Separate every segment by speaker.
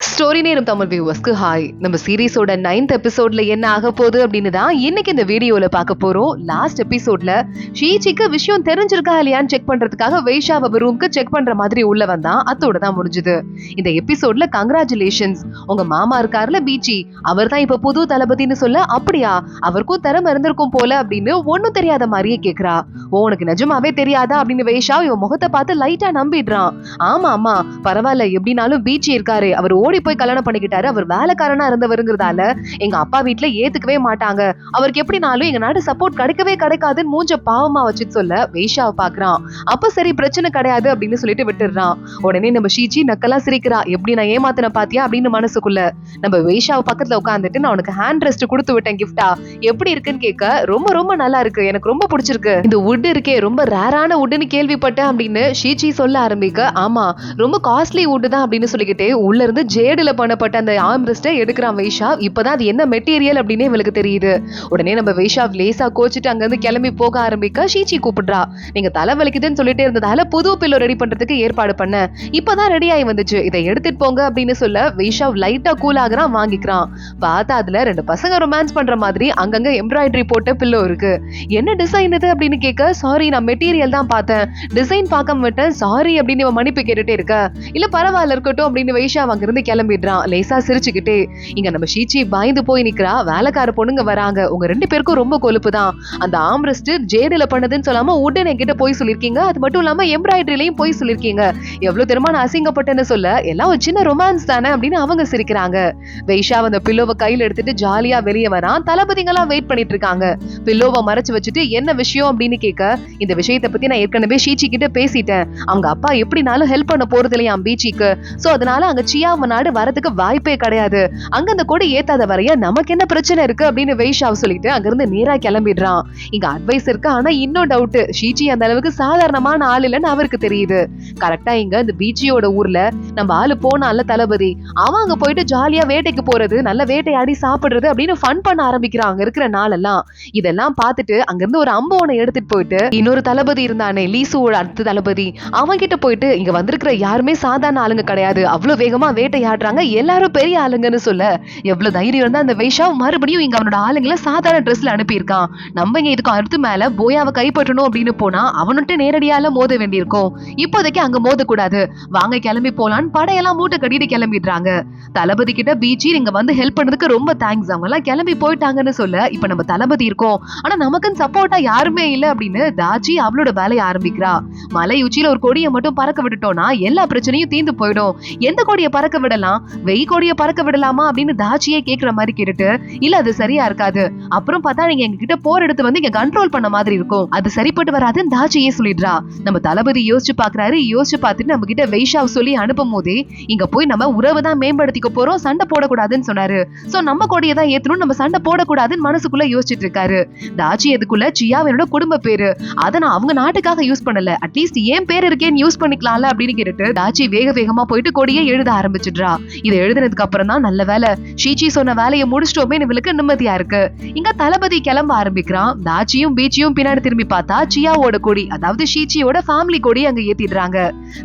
Speaker 1: Story நேரம் Tamil வியூவர்ஸ்க்கு hi. நம்ம சீரிஸோட 9th எபிசோட்ல என்ன ஆக போகுது அப்படின்னு தான் இன்னைக்கு இந்த வீடியோல பார்க்க போறோம். லாஸ்ட் எபிசோட்ல ஷீச்சிக்கு விஷயம் தெரிஞ்சிருக்கா இல்லையான்னு செக் பண்றதுக்காக வைஷாவ ரூம்க்கு செக் பண்ற மாதிரி உள்ள வந்தான். அதோட தான் முடிஞ்சது. இந்த எபிசோட்ல கங்க்ராச்சுலேஷன்ஸ், உங்க மாமா இருக்காருல பீச்சி, அவர் தான் இப்ப புது தளபதினு சொல்ல. அப்படியா, அவருக்கும் திறமை இருந்திருக்கும் போல அப்படின்னு ஒன்னும் தெரியாத மாதிரியே கேக்குறா. உனக்கு நிஜமாவே தெரியாதா அப்படின்னு வைஷா இவன் முகத்தை பார்த்து லைட்டா நம்பிடுறான். ஆமா ஆமா பரவாயில்ல, எப்படினாலும் பீச்சி இருக்காரு, அவர் ஓடி போய் கல்யாணம் பண்ணிக்கிட்டாரு, அவர் வேலைக்காரனா இருந்தவருங்கிறதால எங்க அப்பா வீட்டுல ஏத்துக்கவே மாட்டாங்க, அவருக்கு எப்படினாலும் எங்க நாடு சப்போர்ட் கிடைக்கவே கிடைக்காதுன்னு மூஞ்ச பாவமா வச்சுட்டு சொல்ல வைஷாவை பாக்குறான். அப்ப சரி பிரச்சனை கிடையாது அப்படின்னு சொல்லிட்டு விட்டுடுறான். உடனே நம்ம ஷீச்சி நக்கலா சிரிக்கிறா. எப்படி நான் ஏமாத்தின பாத்தியா அப்படின்னு மனசுக்குள்ள. நம்ம வைஷாவை பக்கத்துல உட்காந்துட்டு நான் உனக்கு ஹேண்ட் ரெஸ்ட் கொடுத்து விட்டேன் கிஃப்டா, எப்படி இருக்குன்னு கேட்க ரொம்ப ரொம்ப நல்லா இருக்கு, எனக்கு ரொம்ப பிடிச்சிருக்கு, இந்த வுட் இருக்கே ரொம்ப ரேரான வுட்னு கேள்விப்பட்டேன் அப்படின்னு ஷீச்சி சொல்ல ஆரம்பிக்க. ஆமா ரொம்ப காஸ்ட்லி வுட் தான் அப்படின்னு சொல்லிக்கிட்டே உள்ள இருந்து ஜேடுல பண்ணப்பட்ட அந்த ஆர்ம்ரெஸ்ட்டை எடுக்கிறான் வைஷா. இப்பதான் அது என்ன மெட்டீரியல் அப்படின்னு இவளுக்கு தெரியுது. உடனே நம்ம வைஷா லேசா கோச்சிட்டு அங்க இருந்து கிளம்பி போக ஆரம்பிக்க ஷீச்சி கூப்பிடுறா. நீங்க தலை வலிக்குதுன்னு சொல்லிட்டே இருந்ததால புது பில்லோ ரெடி பண்றதுக்கு ஏற்பாடு பண்ண, இப்பதான் ரெடி ஆகி வந்துச்சு, இதை எடுத்துட்டு போங்க அப்படின்னு சொல்ல வைஷா லைட்டா கூல் ஆகுறான், வாங்கிக்கிறான். பார்த்தா அதுல ரெண்டு பசங்க ரொமான்ஸ் பண்ற மாதிரி அங்கங்க எம்ப்ராய்டரி போட்ட பில்லோ இருக்கு. என்ன டிசைன் இது அப்படின்னு கேட்க, சாரி நான் மெட்டீரியல் தான் பார்த்தேன், டிசைன் பார்க்க விட்டேன், சாரி அப்படின்னு இவன் மன்னிப்பு கேட்டுட்டே இருக்க. இல்ல பரவாயில்ல இருக்கட்டும் அப்படின்னு வைஷா அங்க இருந்து கிளம்பிடுறான் லேசா சிரிச்சுக்கிட்டே. இங்க நம்ம ஷீச்சி பயந்து போய் நிக்கிறா. வேலைக்கார பொண்ணுங்க வராங்க, உங்க ரெண்டு பேருக்கும் ரொம்ப கொழுப்பு தான், அந்த ஆம்ரெஸ்ட் ஜேடுல பண்ணதுன்னு சொல்லாம உடனே என்கிட்ட போய் சொல்லிருக்கீங்க, அது மட்டும் இல்லாம எம்ப்ராய்டரிலையும் போய் சொல்லிருக்கீங்க, எவ்வளவு தெரியுமா நான் அசிங்கப்பட்டேன்னு சொல்ல, எல்லாம் ஒரு சின்ன ரொமான்ஸ் தானே அப்படின்னு அவங்க சிரிக்கிறாங்க. வைஷா அந்த பில்லோவை கையில எடுத்துட்டு ஜாலியா வெளியே வரான். தளபதிங்கெல்லாம் வெயிட் பண்ணிட்டு இருக்காங்க. பில்லோவை மறைச்சு வச்சுட்டு என்ன விஷயம் அப்படின்னு கேட்க, இந்த விஷயத்தை பத்தி நான் ஏற்கனவே ஷீச்சி கிட்ட பேசிட்டேன், அவங்க அப்பா எப்படினாலும் ஹெல்ப் பண்ண போறது இல்லையா பீச்சிக்கு, சோ அதனால அங்க சியாவ நாடு வரதுக்கு வாய்ப்பே கிடையாது, அங்க அந்த கொடி ஏத்தாத வரைய நமக்கு என்ன பிரச்சனை இருக்கு அப்படின்னு வைஷாவ் சொல்லிட்டு அங்க இருந்து நேரா கிளம்பிடுறான். இங்க அட்வைஸ் இருக்கு, ஆனா இன்னும் டவுட், ஷீச்சி அந்த அளவுக்கு சாதாரணமான ஆள் இல்லைன்னு அவருக்கு தெரியுது. கரெக்டா இங்க இந்த பீச்சியோட ஊர்ல நம்ம ஆளு போனால தளபதி, அவன் அங்க போயிட்டு ஜாலியா வேட்டைக்கு போறது, நல்ல வேட்டையாடி சாப்பிடுறது அப்படின்னு ஃபன் பண்ண ஆரம்பிக்கிறான் அங்க இருக்கிற நாளெல்லாம். இதெல்லாம் பார்த்துட்டு அங்க இருந்து ஒரு அம்பவனை எடுத்துட்டு போயிட்டு இன்னொரு தளபதி இருந்தானே லீசுவோட அடுத்த தளபதி, அவன் கிட்ட போயிட்டு இங்க வந்திருக்கிற யாருமே சாதாரண ஆளுங்க கிடையாது, அவ்வளவு வேகமா வேட்டையாடுறாங்க, எல்லாரும் பெரிய ஆளுங்கன்னு சொல்ல, எவ்வளவு தைரியம் இருந்தா அந்த வைஷா மறுபடியும் இங்க அவனோட ஆளுங்களை சாதாரண ட்ரெஸ்ல அனுப்பியிருக்கான். நம்ம இங்க இதுக்கு அடுத்து மேல போயாவை கைப்பற்றணும் அப்படின்னு போனா அவனுட்டு நேரடியால மோத வேண்டியிருக்கும், இப்போதைக்கு அங்க மோத கூடாது, வாங்க கிளம்பி போலான்னு படையெல்லாம் மூட்டை கட்டிட்டு கிளம்பிடுறாங்க. தளபதி கிட்ட பீச்சி இங்க வந்து ஹெல்ப் பண்ணதுக்கு ரொம்ப தேங்க்ஸ், அவங்க எல்லாம் கிளம்பி போயிட்டாங்கன்னு சொல்ல, இப்ப நம்ம தளபதி இருக்கோம் ஆனா நமக்குன்னு சப்போர்ட்டா யாருமே இல்ல அப்படின்னு தாச்சி அவளோட வேலையை ஆரம்பிக்கிறா. மலை உச்சியில ஒரு கொடியை மட்டும் பறக்க விட்டுட்டோம்னா எல்லா பிரச்சனையும் தீர்ந்து போயிடும், எந்த கொடியை பறக்க விடலாம், வெய் கொடியை பறக்க விடலாமா அப்படின்னு தாச்சியே கேக்குற மாதிரி கேட்டுட்டு, இல்ல அது சரியா இருக்காது, அப்புறம் பார்த்தா நீங்க எங்க கிட்ட போர் எடுத்து வந்து இங்க கண்ட்ரோல் பண்ண மாதிரி இருக்கும், அது சரிப்பட்டு வராதுன்னு தாச்சியே சொல்லிடுறா. நம்ம தளபதி யோசிச்சு பாக்குறாரு. யோசிச்சு பார்த்துட்டு நம்ம கிட்ட வைஷாவ் சொல்லி அனுப்பும் போதே, இங்க போய் நம்ம உறவு தான் மேம்படுத்திக்க போறோம், சண்டை போடக்கூடாதுன்னு சொன்னாரு, சோ நம்ம கொடியை தான் ஏத்தணும், நம்ம சண்டை போடக்கூடாதுன்னு மனசுக்குள்ள யோசிச்சுட்டு இருக்காரு. தாச்சி எதுக்குள்ள சியாவினோட குடும்ப பேரு, அதை நான் அவங்க நாட்டுக்காக யூஸ் பண்ணல, அட்லீஸ்ட் ஏன் பேர் இருக்கேன்னு யூஸ் பண்ணிக்கலாம்ல அப்படின்னு கேட்டுட்டு தாச்சி வேக வேகமா போயிட்டு கொடியை எழுத ஆரம்பிச்சிடுறா. இதை எழுதினதுக்கு அப்புறம் தான் நல்ல வேலை ஷீச்சி சொன்ன வேலையை முடிச்சிட்டோமே இவளுக்கு நிம்மதியா இருக்கு. இங்க தளபதி கிளம்ப ஆரம்பிக்கிறான். தாச்சியும் பீச்சியும் பின்னாடி திரும்பி பார்த்தா சியாவோட கொடி, அதாவது ஷீச்சியோட ஃபேமிலி கொடி அங்க ஏத்திடுறாங்க.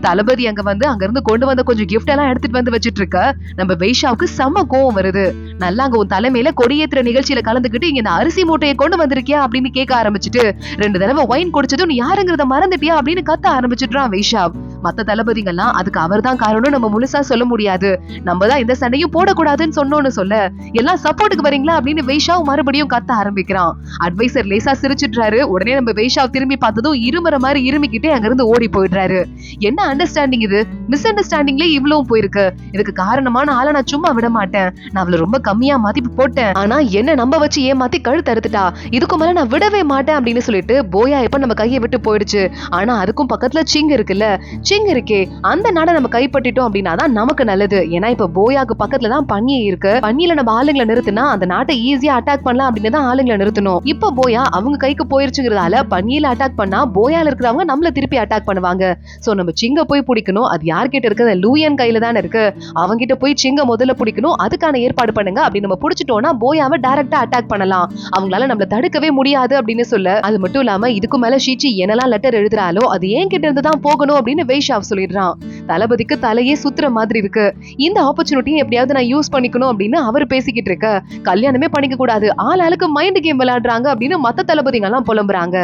Speaker 1: தளபதி அங்க வந்து அங்க இருந்து கொண்டு வந்த கொஞ்சம் கிஃப்ட் எல்லாம் எடுத்துட்டு வந்து வச்சிட்டு இருக்க. நம்ம வைஷாவுக்கு செம்ம கோவம் வருது. நல்லா அங்க உன் தலைமையில கொடியேத்துற நிகழ்ச்சியில கலந்துக்கிட்டு இங்க இந்த அரிசி மூட்டையை கொண்டு வந்திருக்கியா அப்படின்னு கேட்க ஆரம்பிச்சுட்டு, 2 தடவை ஒயின் குடிச்சதும் நீ யாருங்கிறத மறந்துட்டியா அப்படின்னு கத்த ஆரம்பிச்சுட்டான் வைஷாவ். மத்த தளபதிங்கெல்லாம் அதுக்கு அவர் தான் காரணம் நம்ம முழுசா சொல்ல முடியாது, நம்ம தான் இந்த சண்டையும் போடக்கூடாதுன்னு சொன்னோன்னு சொல்ல, எல்லாம் சப்போர்ட்டுக்கு வரீங்களா அப்படின்னு வைஷாவ் மறுபடியும் கத்த ஆரம்பிக்கிறான். அட்வைசர் லேசா சிரிச்சிடுறாரு. உடனே நம்ம வைஷாவ் திரும்பி பார்த்ததும் இருமுறை மாதிரி இருமிக்கிட்டே அங்க இருந்து ஓடி போயிடுறாரு. என்ன அண்டர்ஸ்டாண்டிங் இது, மிஸ் அண்டர்ஸ்டாண்டிங்ல இவ்வளவும் போயிருக்கு, இதுக்கு காரணமான ஆளை நான் சும்மா விட மாட்டேன், நான் அவளை ரொம்ப கம்மியா மதிப்பு போட்டேன், ஆனா என்ன நம்ப வச்சு ஏமாத்தி கழுத்து அறுத்துட்டா, இதுக்கு மேல நான் விடவே மாட்டேன் அப்படின்னு சொல்லிட்டு போயா இப்ப நம்ம கையை விட்டு போயிடுச்சு. ஆனா அதுக்கும் பக்கத்துல சிங் இருக்குல்ல, சிங் இருக்கே, அந்த நாடை நம்ம கைப்பற்றிட்டோம் அப்படின்னா தான் நமக்கு நல்லது. ஏன்னா இப்ப போயாக்கு பக்கத்துல தான் பன்னி இருக்கு, பன்னியில நம்ம ஆளுங்களை நிறுத்தினா அந்த நாட்டை ஈஸியா அட்டாக் பண்ணலாம் அப்படின்னு தான் ஆளுங்களை நிறுத்தணும். இப்ப போயா அவங்க கைக்கு போயிருச்சுங்கிறதால பன்னியில அட்டாக் பண்ணா போயால இருக்கிறவங்க நம்மள திருப்பி அட்டாக் பண்ணுவாங்க. சோ நம்ம சிங்க போய் பிடிக்கணும், அது யார்கிட்ட இருக்கு, லூயன் கையில தானே இருக்கு, அவங்க கிட்ட போய் சிங்க முதல்ல பிடிக்கணும், அதுக்கான ஏற்பாடு பண்ணுங்க. அப்படி நம்ம பிடிச்சிட்டோம்னா போயாவை டைரக்டா அட்டாக் பண்ணலாம், அவங்களால நம்மள தடுக்கவே முடியாது அப்படின்னு சொல்ல, அது மட்டும் இல்லாம இதுக்கு மேல ஷீச்சி என்னெல்லாம் லெட்டர் எழுதுறாலோ அது ஏன் கிட்ட இருந்து தான் போகணும் அப்படின்னு வைஷாவ் சொல்லிடுறான். தளபதிக்கு தலையே சுத்துற மாதிரி இருக்கு. இந்த ஆப்பர்ச்சுனிட்டியை எப்படியாவது நான் யூஸ் பண்ணிக்கணும் அப்படின்னு அவர் பேசிக்கிட்டு இருக்க, கல்யாணமே பண்ணிக்க கூடாது, ஆளுக்கு மைண்ட் கேம் விளையாடுறாங்க அப்படின்னு மத்த தளபதிங்க எல்லாம் புலம்புறாங்க.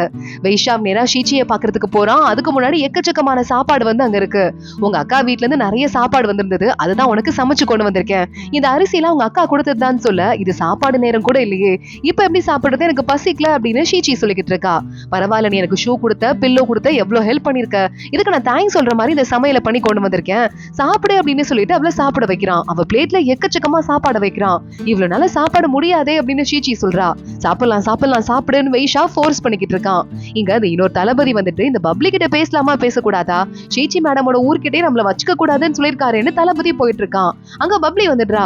Speaker 1: வைஷாவ் நேரா ஷீச்சியை பாக்குறதுக்கு போறான். அதுக்கு முன்னாடி எக்கச்சக்கமான சாப்பாடு வந்து அங்க இருக்கு. உங்க அக்கா வீட்ல இருந்து நிறைய சாப்பாடு வந்திருந்தது, அதுதான் உனக்கு சமைச்சு கொண்டு வந்திருக்கேன். இந்த அரிசி எல்லாம் உங்க அக்கா கொடுத்ததுதான் சொல்ல, இது சாப்பாடு நேரம் கூட இல்லையே, இப்ப எப்படி சாப்பிடுறது, எனக்கு பசிக்கல அப்படின்னு ஷீச்சி சொல்லிக்கிட்டு இருக்கா. பரவாயில்ல, நீ எனக்கு ஷூ கொடுத்த, பில்லோ கொடுத்த, எவ்வளவு ஹெல்ப் பண்ணிருக்க, இதுக்கு நான் தேங்க்ஸ் சொல்ற மாதிரி இந்த சமையலை பண்ணி கொண்டு வந்திருக்கேன், சாப்பிடு அப்படின்னு சொல்லிட்டு அவளை சாப்பிட வைக்கிறான். அவ பிளேட்ல எக்கச்சக்கமா சாப்பாடு வைக்கிறான். இவ்வளவு நாள சாப்பாடு முடியாதே அப்படின்னு ஷீச்சி சொல்றா. சாப்பிடலாம் சாப்பிடலாம் சாப்பிடுன்னு வைஷா ஃபோர்ஸ் பண்ணிக்கிட்டு இருக்கான். இங்க அது இன்னொரு தளபதி வந்துட்டு, இந்த பப்ளி கிட்ட பேசலாமா பேசக்கூடாதா, ஷீச்சி மேடமோட ஊர்கிட்டே நம்மள வச்சுக்க கூடாதுன்னு சொல்லிருக்காருன்னு தளபதி போயிட்டு இருக்கான். அங்க பப்ளி வந்துடுறா.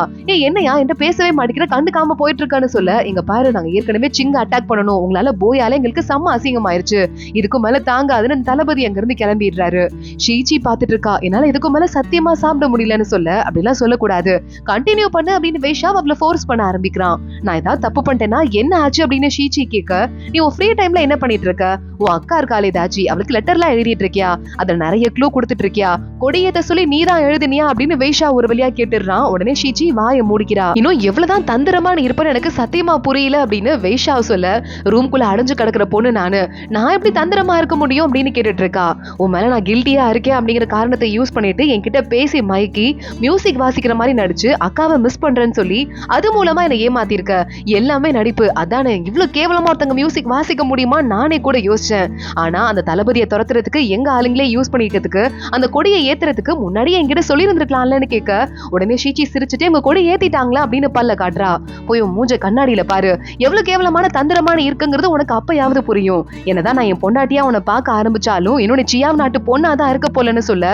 Speaker 1: என்னையா என்கிட்ட பேசவே மாட்டேங்கிற, கண்டுக்காம போயிட்டு இருக்கான்னு சொல்ல, இங்க பாரு, நாங்க ஏற்கனவே சிங்க அட்டாக் பண்ணணும், உங்களால போயால எங்களுக்கு செம்ம அசிங்கமாயிருச்சு, இதுக்கும் மேல தாங்காதுன்னு தளபதி அங்க இருந்து கிளம்பிடுறாரு. ஷீச்சி பாத்துட்டு இருக்கா. என்னால இதுக்கும் மேல சத்தியமா சாப்பிட முடியலன்னு சொல்ல, அப்படிலாம் சொல்லக்கூடாது, கண்டினியூ பண்ணு அப்படின்னு வைஷா அவளை ஃபோர்ஸ் பண்ண ஆரம்பிக்கிறான். நான் ஏதாவது தப்பு பண்ணிட்டேன்னா என்ன ஆச்சு அப்படின்னு ஷீச்சி கேட்க, நீ உன் ஃப்ரீ டைம்ல என்ன பண்ணிட்டு இருக்க, உன் அக்கா இருக்காளே தாச்சி, அவளுக்கு லெட்டர்லாம் எழுதிட்டு இருக்கியா, அதுல நிறைய க்ளூ கொடுத்துட்டு இருக்கியா, கொடியேத்த சொல்லி நீதான் எழுதினியா அப்படின்னு வைஷா ஒரு வழியா கேட்டுறான். உடனே ஷீச்சி வாயை மூடிக்கிறா. இன்னும் எவ்வளவுதான் தந்திரமா நீ இருப்பேன்னு எனக்கு சத்தியமா புரியல அப்படின்னு வைஷா சொல்ல, ரூம்குள்ள அடைஞ்சு கிடக்குற பொண்ணு நான் எப்படி தந்திரமா இருக்க முடியும் அப்படின்னு கேட்டுட்டு இருக்கா. உன் மேல நான் கில்ட்டியா இருக்கேன் அப்படிங்கிற காரணத்தை யூஸ் பண்ணிட்டு என்கிட்ட பேசி மயக்கி மியூசிக் வாசிக்கிற மாதிரி நடிச்சு அக்காவை மிஸ் பண்றேன்னு சொல்லி அது மூலமா என்ன ஏமாத்தி இருக்க, எல்லாமே நடிப்பு, அதானே, இவ்வளவு கேவலமா ஒருத்தங்க மியூசிக் வாசிக்க முடியுமா நானே கூட யோசிச்சேன். ஆனா அந்த தளபதியை துரத்துறதுக்கு எங்க ஆளுங்களே யூஸ் பண்ணிக்கிறதுக்கு, அந்த கொடியை ஏத்துறதுக்கு முன்னாடியே என்கிட்ட சொல்லி இருந்திருக்கலாம்லன்னு கேட்க, உடனே ஷீச்சி சிரிச்சுட்டு உங்க கொடி ஏத்திட்டாங்களா அப்படின்னு பல்ல காட்டுறா. போய் மூஞ்ச கண்ணாடியில பாரு, எவ்வளவு கேவலமான தந்திரமான இருக்குங்கிறது உனக்கு அப்பயாவது புரியும். என்னதான் நான் என் பொண்டாட்டியா உன்னை பார்க்க ஆரம்பிச்சாலும் என்னோட சியாவ் நாட்டு பொண்ணாதான் இருக்க போலன்னு சொல்ல,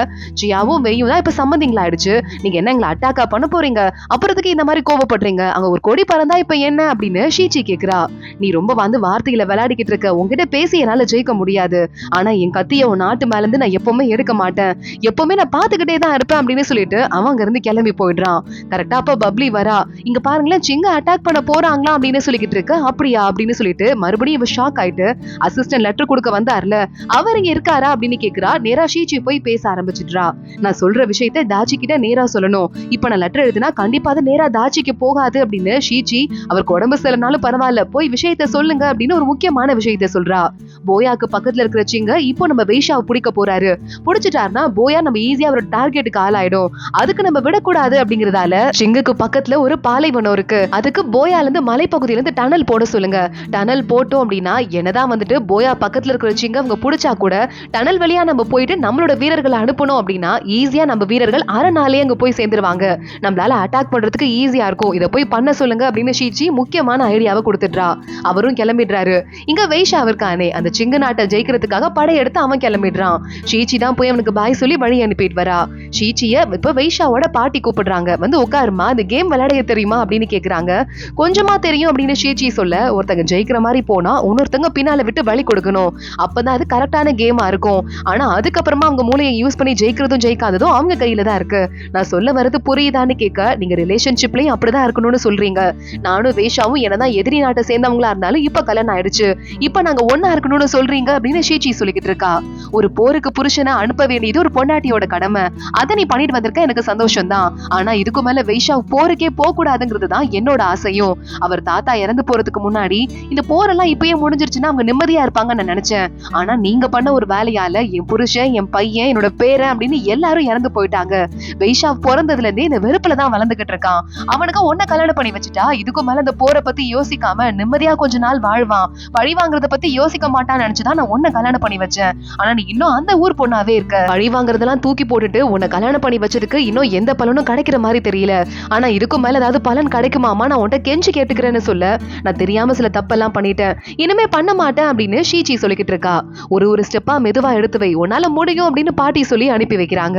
Speaker 1: சியாவும் வெயும் தான் இப்ப சம்மந்திங்களா ஆயிடுச்சு, நீங்க என்ன எங்களை அட்டாக்கா பண்ண போறீங்க, அப்புறத்துக்கு இந்த மாதிரி கோவப்படுறீங்க, அங்க ஒரு கொடி பறந்தா இப்ப என்ன அப்படின்னு ஷீச்சி கேக்குறா. நீ ரொம்ப வந்து வார்த்தையில விளையாடிக்கிட்டு இருக்க, உங்ககிட்ட பேசி என்னால ஜெயிக்க முடியாது, ஆனா என் கத்திய உன் நாட்டு மேல இருந்து நான் எப்பவுமே எடுக்க மாட்டேன், எப்பவுமே நான் பாத்துக்கிட்டே தான் இருப்பேன் அப்படின்னு சொல்லிட்டு அவன் அங்க இருந்து கிளம்பி போயிடுறான். கரெக்டா அப்ப பப்ளி வரா. இங்க பாருங்களேன், சிங்க அட்டாக் பண்ண போறாங்களா அப்படின்னு சொல்லிக்கிட்டு இருக்க. அப்படியா அப்படின்னு சொல்லிட்டு மறுபடியும் இவ ஷாக் ஆயிட்டு, அசிஸ்டன்ட் லெட்டர் கொடுக்க வந்தார்ல அவர் இங்க இருக்காரா அப்படின்னு கேக்குறா. நேரா ஷீச்சி போய் பேச ஆரம்பிச்சிடுறா. நான் சொல்ற விஷயத்த தாச்சி கிட்ட நேரா சொல்லணும், இப்ப நான் லெட்டர் எழுதுனா கண்டிப்பா அது நேரா தாச்சிக்கு போகாது அப்படின்னு ஷீச்சி அவருக்கு உடம்பு சரியில்லைனாலும் பரவாயில்ல போய் விஷயத்த சொல்லுங்க அப்படின்னு ஒரு முக்கியமான விஷயத்த சொல்றா. போயாக்கு பக்கத்துல இருக்கிற சிங்க இப்போ நம்ம வைஷாவை பிடிக்க போறாரு, பிடிச்சிட்டாருன்னா போயா நம்ம ஈஸியா அவரோட டார்கெட்டுக்கு ஆளாயிடும், அதுக்கு நம்ம விடக்கூடாது அப்படிங்கறதால சிங்குக்கு பக்கத்துல ஒரு பாலைவனம் இருக்கு, அதுக்கு போயால இருந்து மலைப்பகுதியில இருந்து டனல் போட சொல்லுங்க, டனல் போட்டோம் அப்படின்னா என்னதான் வந்துட்டு போயா பக்கத்துல இருக்கிற சிங்க அவங்க பிடிச்சா கூட டனல் வழியா நம்ம போயிட்டு நம்மளோட வீரர்களை அனுப்பணும் அப்படின்னா ஈஸியா நம்ம வீரர்கள் அரை நாளே அங்க போய் சேர்ந்துருவாங்க, நம்மளால அட்டாக் பண்றதுக்கு ஈஸியா இருக்கும், இதை போய் பண்ண சொல்லுங்க அப்படின்னு ஷீச்சி முக்கியமான ஐடியாவை கொடுத்துடுறா. அவரும் கிளம்பிடுறாரு. இங்க வைஷா இருக்கானே, அந்த சிங்க நாட்டை ஜெயிக்கிறதுக்காக படையெடுத்து அவன் கிளம்பிடுறான். ஷீச்சி தான் போய் அவனுக்கு பாய் சொல்லி வழி அனுப்பிட்டு வரா. ஷீச்சிய இப்ப வைஷாவோட பாட்டி கூப்பிடுறாங்க, வந்து உட்காருமா, அந்த கேம் விளையாட தெரியுமா அப்படின்னு கேக்குறாங்க. கொஞ்சமா தெரியும் அப்படின்னு ஷீச்சி சொல்ல, ஒருத்தங்க ஜெயிக்கிற மாதிரி போனா இன்னொருத்தங்க பின்னால விட்டு வழி கொடுக்கணும், அப்பதான் அது கரெக்டான கேமா இருக்கும், ஆனா அதுக்கப்புறமா அவங்க மூளையை யூஸ் பண்ணி ஜெயிக்கிறதும் ஜெயிக்காததும் அவங்க கையில தான் இருக்கு, நான் சொல்ல வரது புரியுதான்னு கேட்க, நீங்க ரிலேஷன்ஷிப்லயும் அப்படிதான் இருக்கணும்னு சொல்றீங்க, நானும் வேஷாவும் என்னதான் எதிரி நாட்டை சேர்ந்தவங்களா இருந்தாலும் இப்ப கல்யாணம் ஆயிடுச்சு, இப்ப நாங்க ஒன்னா இருக்கணும்னு சொல்றீங்க அப்படின்னு ஷீச்சி சொல்லிக்கிட்டு இருக்கா. ஒரு போருக்கு புருஷனை அனுப்ப வேண்டியது ஒரு பொண்டாட்டியோட கடமை, அதை நீ பண்ணிட்டு வந்திருக்க, எனக்கு சந்தோஷம் தான், ஆனா இதுக்கு மேல வைஷா போருக்கே போக கூடாதுங்கிறது தான் என்னோட ஆசையும், அவர் தாத்தா இறந்து போறதுக்கு முன்னாடி இந்த போரெல்லாம் இப்பயே முடிஞ்சிருச்சுன்னா அவங்க நிம்மதியா இருப்பாங்கன்னு நான் நினைச்சேன், ஆனா நீங்க பண்ண ஒரு வேலையால என் புருஷன், என் பையன், என்னோட பேரன் அப்படின்னு எல்லாரும் இறந்து போயிட்டாங்க, வைஷா பிறந்ததுல இருந்தே இந்த வெறுப்புலதான் வளர்ந்துகிட்டு இருக்கான், அவனுக்கு ஒன்ன கல்யாணம் பண்ணி வச்சுட்டா இதுக்கு மேல இந்த போரை பத்தி யோசிக்காம நிம்மதியா கொஞ்ச நாள் வாழ்வான், பழி வாங்குறத பத்தி யோசிக்க மாட்டான்னு நினைச்சுதான் நான் உன்னை கல்யாணம் பண்ணி வச்சேன், ஆனா நீ இன்னும் அந்த ஊர் பொண்ணாவே இருக்க, பழி வாங்குறதெல்லாம் தூக்கி போட்டுட்டு உன்னை கல்யாணம் பண்ணி வச்சதுக்கு இன்னும் எந்த பலனும் கிடைக்கிற மாதிரி தெரியல, ஆனா இதுக்கு மேல ஏதாவது பலன் கிடைக்குமாமா, நான் உன்ட்ட கெஞ்சி கேட்டுக்கிறேன்னு சொல்ல, நான் தெரியாம சில தப்பெல்லாம் பண்ணிட்டேன், இனிமே பண்ண மாட்டேன் அப்படின்னு ஷீச்சி சொல்லிக்கிட்டு இருக்கா. ஒரு ஸ்டெப்பா மெதுவா எடுத்து வை, உன்னால முடியும் அப்படின்னு பாட்டி சொல்லி அனுப்பி வைக்கிறாங்க.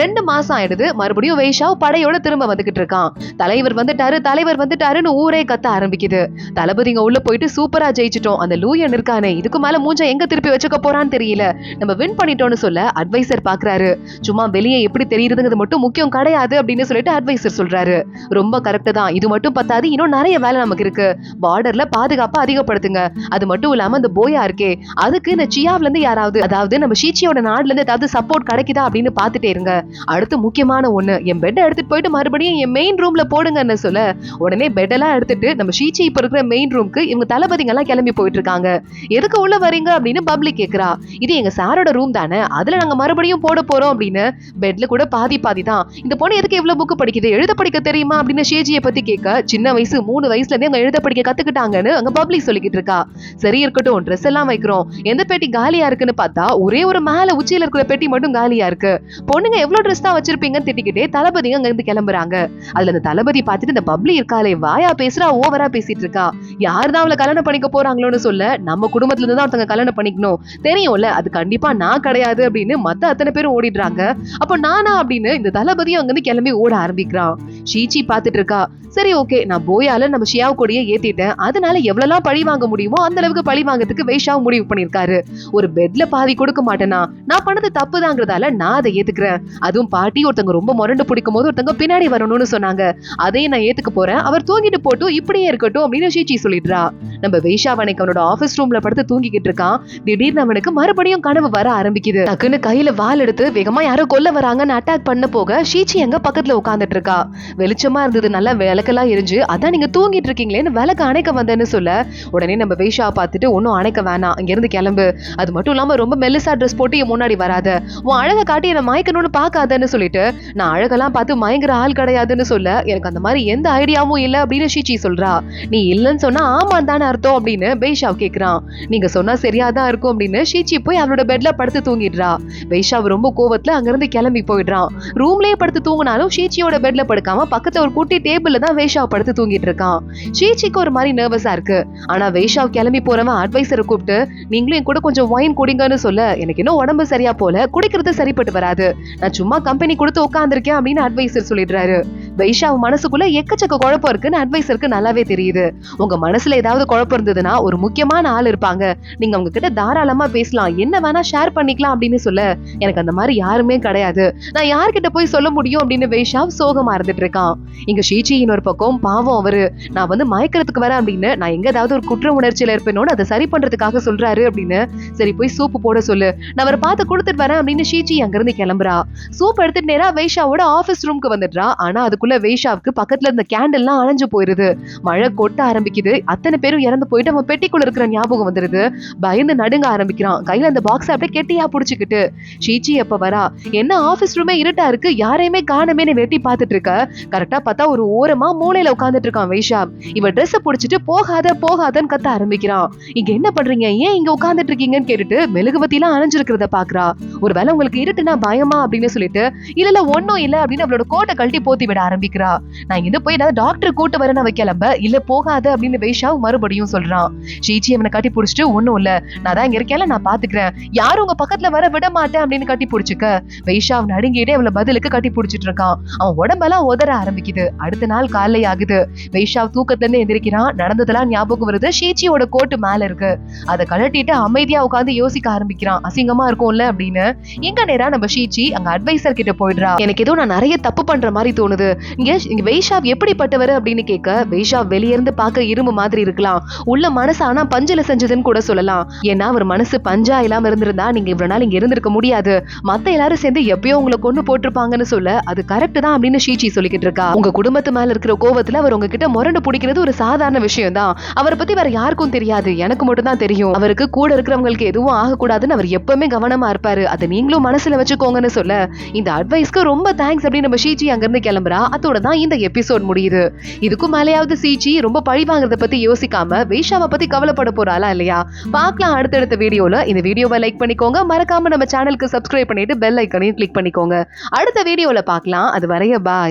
Speaker 1: 2 மாசம் ஆயிடுது. மறுபடியும் வைஷா படையோட திரும்ப வந்துகிட்டு இருக்கான். தலைவர் வந்துட்டாருன்னு ஊரே கத்த ஆரம்பிக்குது. தளபதிங்க உள்ள போயிட்டு சூப்பரா ஜெயிச்சிட்டோம், அந்த லூயன் இருக்கானே இதுக்கு மேல மூஞ்ச எங்க திருப்பி வச்சுக்க போறான்னு தெரியல, நம்ம வின் பண்ணிட்டோம்னு சொல்ல அட்வைசர் பாக்குறாரு. சும்மா வெளியே எப்படி தெரியுதுங்கிறது மட்டும் முக்கியம் கிடையாது அப்படின்னு சொல்லிட்டு அட்வைசர் சொல்றாரு. ரொம்ப கரெக்ட் தான், இது மட்டும் பத்தாது, இன்னும் நிறைய வேலை நமக்கு இருக்கு, பார்டர்ல பாதுகாப்பா அதிகப்படுத்துங்க, அது மட்டும் இல்லாம அந்த போயா இருக்கே அதுக்கு இந்த சியாவ்ல இருந்து யாராவது, அதாவது நம்ம ஷீச்சியோட நாடுல இருந்து ஏதாவது சப்போர்ட் கிடைக்குதா அப்படின்னு பாத்துட்டே இருங்க. அடுத்து முக்கியமான ஒண்ணு, போடுங்கன்னு, என் பெட்டை எடுத்துட்டு போயிட்டு மறுபடியும் என் மெயின் ரூம்ல போடுங்கன்னு சொல்ல உடனே பெட் எல்லாம் எடுத்துட்டு நம்ம ஷீச்சி இப்ப இருக்கிற மெயின் ரூம்க்கு இவங்க தளபதிங்க எல்லாம் கிளம்பி போயிட்டு இருக்காங்க. எதுக்கு உள்ள வரீங்க அப்படின்னு பப்ளி கேக்குறா. இது எங்க சாரோட ரூம் தானே, அதுல நாங்க மறுபடியும் போட போறோம் அப்படின்னு. பெட்ல கூட பாதி பாதி தான். இந்த பொண்ணு எதுக்கு எவ்வளவு புக் படிக்குது, எழுத படிக்க தெரியுமா அப்படின்னு ஷேஜியை பத்தி கேட்க, சின்ன வயசு 3 வயசுல இருந்தே அவங்க எழுத படிக்க கத்துக்கிட்டாங்கன்னு அங்க பப்ளி சொல்லிக்கிட்டு இருக்கா. சரி இருக்கட்டும், ட்ரெஸ் எல்லாம் வைக்கிறோம். எந்த பெட்டி காலியா இருக்குன்னு பார்த்தா ஒரே ஒரு மேல உச்சியில இருக்கிற பெட்டி மட்டும் காலியா இருக்கு. பொண்ணுங்க எவ்வளவு ட்ரெஸ் தான் வச்சிருப்பீங்கன்னு திட்டிக்கிட்டே தளபதிங்க அங்க இருந்து கிளம்புறாங்க. அதுல அந்த தளபதி பார்த்துட்டு இந்த பப்ளி இருக்காளே வாயா பேசுறா, ஓவரா பேசிட்டு இருக்கா. யாருதான் அவளை கல்யாணம் பண்ணிக்க போறாங்களோன்னு சொல்ல, நம்ம குடும்பத்துல இருந்து தான் ஒருத்தங்க கல்யாணம் பண்ணிக்கணும் தெரியும்ல, அது கண்டிப்பா நான் கிடையாது அப்படின்னு மத்த அத்தனை பேரும் ஓடிடுறாங்க. அப்ப நானா அப்படின்னு இந்த தளபதியும் அங்க இருந்து கிளம்பி ஓட ஆரம்பிக்கிறான். ஷீச்சி பாத்துட்டு இருக்கா. சரி ஓகே, நான் போயால நம்ம ஷியாவ் கொடியை ஏத்திட்டேன், அதனால எவ்வளவு பழி வாங்க முடியுமோ அந்த அளவுக்கு பழி வாங்கறதுக்கு வைஷாவ் முடிவு பண்ணிருக்காரு. ஒரு பெட்ல பாதி கொடுக்க மாட்டேனா, நான் பண்ணது தப்புதாங்கிறதால நான் அதை ஏத்துக்கிறேன். அதுவும் பாட்டி ஒருத்தங்க ரொம்ப முரண்டு பிடிக்கும் போது ஒருத்தங்க பின்னாடி வரணும்னு சொன்னாங்க, அதையும் நான் ஏத்துக்க போறேன். அவர் தூங்கிட்டு போட்டும் இப்படியே இருக்கட்டும் அப்படின்னு ஷீச்சி சொல்லிடுறா. நம்ம வைஷாவ் அன்னைக்கு அவனோட ஆபீஸ் ரூம்ல படுத்து தூங்கிக்கிட்டு இருக்கான். திடீர்னு அவனுக்கு மறுபடியும் கனவு வர ஆரம்பிக்குது. டக்குன்னு கையில வாள் எடுத்து வேகமா யாரோ கொல்ல வராங்கன்னு அட்டாக் பண்ண போக ஷீச்சி எங்க பக்கத்துல உட்கார்ந்துட்டு இருக்கா. வெளிச்சமா இருந்தது, நல்லா விளக்கெல்லாம் எரிஞ்சு, அதான் நீங்க தூங்கிட்டு இருக்கீங்களேன்னு விளக்கு அணைக்க வந்தேன்னு சொல்ல, உடனே நம்ம வைஷா பார்த்துட்டு ஒன்னும் அணைக்க வேணாம், இங்க இருந்து கிளம்பு. அது மட்டும் இல்லாம ரொம்ப மெல்லிசா ட்ரெஸ் போட்டு என் முன்னாடி வராத, உன் அழகை காட்டி என்ன மயக்கணும்னு பாக்காதன்னு சொல்லிட்டு, நான் அழகெல்லாம் பார்த்து மயங்குற ஆள் கிடையாதுன்னு சொல்ல, எனக்கு அந்த மாதிரி எந்த ஐடியாவும் இல்ல அப்படின்னு ஷீச்சி சொல்றா. நீ இல்லன்னு சொன்னா ஆமான் தானே அர்த்தம் அப்படின்னு வைஷாவ் கேக்குறான். நீங்க சொன்னா சரியாதான் இருக்கும் அப்படின்னு ஷீச்சி போய் அவளோட பெட்ல படுத்து தூங்கிடுறா. வைஷாவ் ரொம்ப கோவத்துல அங்க இருந்து கிளம்பி போயிடுறான். ரூம்லயே படுத்து தூங்கினாலும் ஷீச்சியோட பெட்ல படுக்காம பக்கத்துல ஒரு குட்டி டேபிள்ல தான் வைஷாவ் படுத்து தூங்கிட்டு இருக்கான். ஷீச்சிக்கு ஒரு மாதிரி நர்வஸா இருக்கு. ஆனா வைஷாவ் கிளம்பி போறவன் அட்வைசரை கூப்பிட்டு, நீங்களும் என் கூட கொஞ்சம் வைன் குடிங்கன்னு சொல்ல, எனக்கு இன்னும் உடம்பு சரியா போல, குடிக்கிறது சரிப்பட்டு வராது, நான் சும்மா கம்பெனி கொடுத்து உட்கார்ந்திருக்கேன் அப்படின்னு அட்வைசர் சொல்லிடுறாரு. வைஷாவ் மனசுக்குள்ள எக்கச்சக்க குழப்பம் இருக்குன்னு அட்வைசருக்கு நல்லாவே தெரியுது. உங்க மனசுல ஏதாவது குழப்பம் இருந்ததுன்னா ஒரு முக்கியமான ஆள் இருப்பாங்க, நீங்க அவங்க கிட்ட தாராளமா பேசலாம், என்ன வேணா ஷேர் பண்ணிக்கலாம் அப்படின்னு சொல்ல, எனக்கு அந்த மாதிரி யாருமே கிடையாது, நான் யார்கிட்ட போய் சொல்ல முடியும் அப்படின்னு வைஷாவ் சோகமா இருந்துட்டு இருக்கான். இங்க ஷீச்சி இன்னொரு பக்கம் பாவம் அவரு, நான் வந்து மயக்கிறதுக்கு வரேன் அப்படின்னு, நான் எங்க ஏதாவது ஒரு குற்ற உணர்ச்சியில இருப்பேனோன்னு அதை சரி பண்றதுக்காக சொல்றாரு அப்படின்னு, சரி போய் சூப்பு போட சொல்லு, நான் அவரை பார்த்து கொடுத்துட்டு வரேன் அப்படின்னு ஷீச்சி அங்க இருந்து கிளம்புறா. சூப் எடுத்துட்டு நேரா வைஷாவோட ஆபீஸ் ரூம்க்கு வந்துடுறா. ஆனா அதுக்குள்ள வைஷாவுக்கு பக்கத்துல இருந்த கேண்டில் எல்லாம் அணைஞ்சு போயிருது. மழை கொட்ட ஆரம்பிக்குது. அத்தனை பேரும் இறந்து போயிட்டு அவன் பெட்டிக்குள்ள இருக்கிற ஞாபகம் வந்துருது. பயந்து நடுங்க ஆரம்பிக்கிறான். கையில அந்த பாக்ஸ் அப்படியே கெட்டியா புடிச்சுக்கிட்டு. ஷீச்சி எப்ப வரா, என்ன ஆபீஸ் ரூமே இருட்டா இருக்கு, யாரையுமே காணமேன்னு வெட்டி பாத்துட்டு இருக்க. கரெக்டா பார்த்தா ஒரு ஓரமா மூலையில உட்கார்ந்துட்டு இருக்கான் வைஷாவ். இவ ட்ரெஸ் புடிச்சிட்டு போகாத போகாதன்னு கத்த ஆரம்பிக்கிறான். இங்க என்ன பண்றீங்க, ஏன் இங்க உட்கார்ந்துட்டு இருக்கீங்கன்னு கேட்டுட்டு மெழுகுவத்தி எல்லாம் அணைஞ்சிருக்கிறத பாக்குறா. ஒருவேளை உங்களுக்கு இருட்டுனா பயமா அப்படின்னு சொல்லிட்டு, இல்ல ஒன்னும் இல்ல அப்படின்னு அவளோட கோட்டை கழட்டி போத்தி விட ஆரம்பிக்கிறா. நான் இங்க போய் ஏதாவது டாக்டர் கூட்டு வரேன்னு அவ கிளம்ப, இல்ல போகாத அப்படின்னு வைஷாவ் மறுபடியும் சொல்றான். ஷீச்சி அவனை கட்டி புடிச்சிட்டு, ஒன்னும் இல்ல நான் தான் இங்க இருக்கேன்ல, நான் பாத்துக்கிறேன், யாரும் உங்க பக்கத்துல வர விட மாட்டேன் அப்படின்னு கட்டி புடிச்சுக்க. வைஷாவ் நடுங்கிட்டே அவளை பதிலுக்கு கட்டி புடிச்சிட்டு இருக்கான். அவன் உடம்பெல்லாம் உதற ஆரம்பிக்குது. அடுத்த நாள் காலை ஆகுது. வைஷாவ் தூக்கத்துல இருந்து எந்திரிக்கிறான். நடந்ததெல்லாம் ஞாபகம் வருது. ஷீச்சியோட கோட்டு மேல இருக்கு. அதை கழட்டிட்டு அமைதியா உட்காந்து யோசிக்க ஆரம்பிக்கிறான். அசிங்கமா இருக்கும்ல அப்படின்னு. எங்க நேரா நம்ம ஷீச்சி அங்க அட்வைசர் கிட்ட போயிடுறா. எனக்கு ஏதோ நான் நிறைய தப்பு பண்ற மாதிரி தோணுது, இங்க வைஷாவ் எப்படிப்பட்டவர் அப்படின்னு கேட்க, வைஷாவ் வெளிய இருந்து பார்க்க இரும்பு மாதிரி இருக்கலாம், உள்ள மனசு ஆனா பஞ்சுல செஞ்சதுன்னு கூட சொல்லலாம். ஏன்னா அவர் மனசு பஞ்சா இல்லாம இருந்திருந்தா நீங்க இவ்வளவு நாள் இங்க இருந்திருக்க முடியாது, மத்த எல்லாரும் சேர்ந்து எப்பயோ உங்களை கொண்டு போட்டிருப்பாங்கன்னு சொல்ல, அது கரெக்ட் தான் அப்படின்னு ஷீச்சி சொல்லிக்கிட்டு இருக்கா. உங்க குடும்பத்து மேல இருக்கிற கோவத்துல அவர் உங்ககிட்ட முரண்டு பிடிக்கிறது ஒரு சாதாரண விஷயம் தான். அவரை பத்தி வேற யாருக்கும் தெரியாது, எனக்கு மட்டும் தான் தெரியும். அவருக்கு கூட இருக்கிறவங்களுக்கு எதுவும் ஆகக்கூடாதுன்னு அவர் எப்பவுமே கவனமா இருப்பாரு, அதை நீங்களும் மனசுல வச்சுக்கோங்கன்னு சொல்ல, இந்த அட்வைஸ்க்கு ரொம்ப தேங்க்ஸ் அப்படின்னு நம்ம ஷீச்சி அங்க இருந்து கிளம்புறா. அதோட தான் இந்த எபிசோட் முடியுது. இதுக்கும் மேலேயாவது ஷீச்சி ரொம்ப பழி வாங்குறத பத்தி யோசிக்காம வைஷாவை பத்தி கவலைப்பட போறாளா இல்லையா? பார்க்கலாம் அடுத்தடுத்த வீடியோல. இந்த வீடியோவை லைக் பண்ணிக்கோங்க, மறக்காம நம்ம சேனலுக்கு சப்ஸ்கிரைப் பண்ணிட்டு பெல் ஐக்கனையும் கிளிக் பண்ணிக்கோங்க. அடுத்த வீடியோல பார்க்கலாம். அது வரைய பாய்.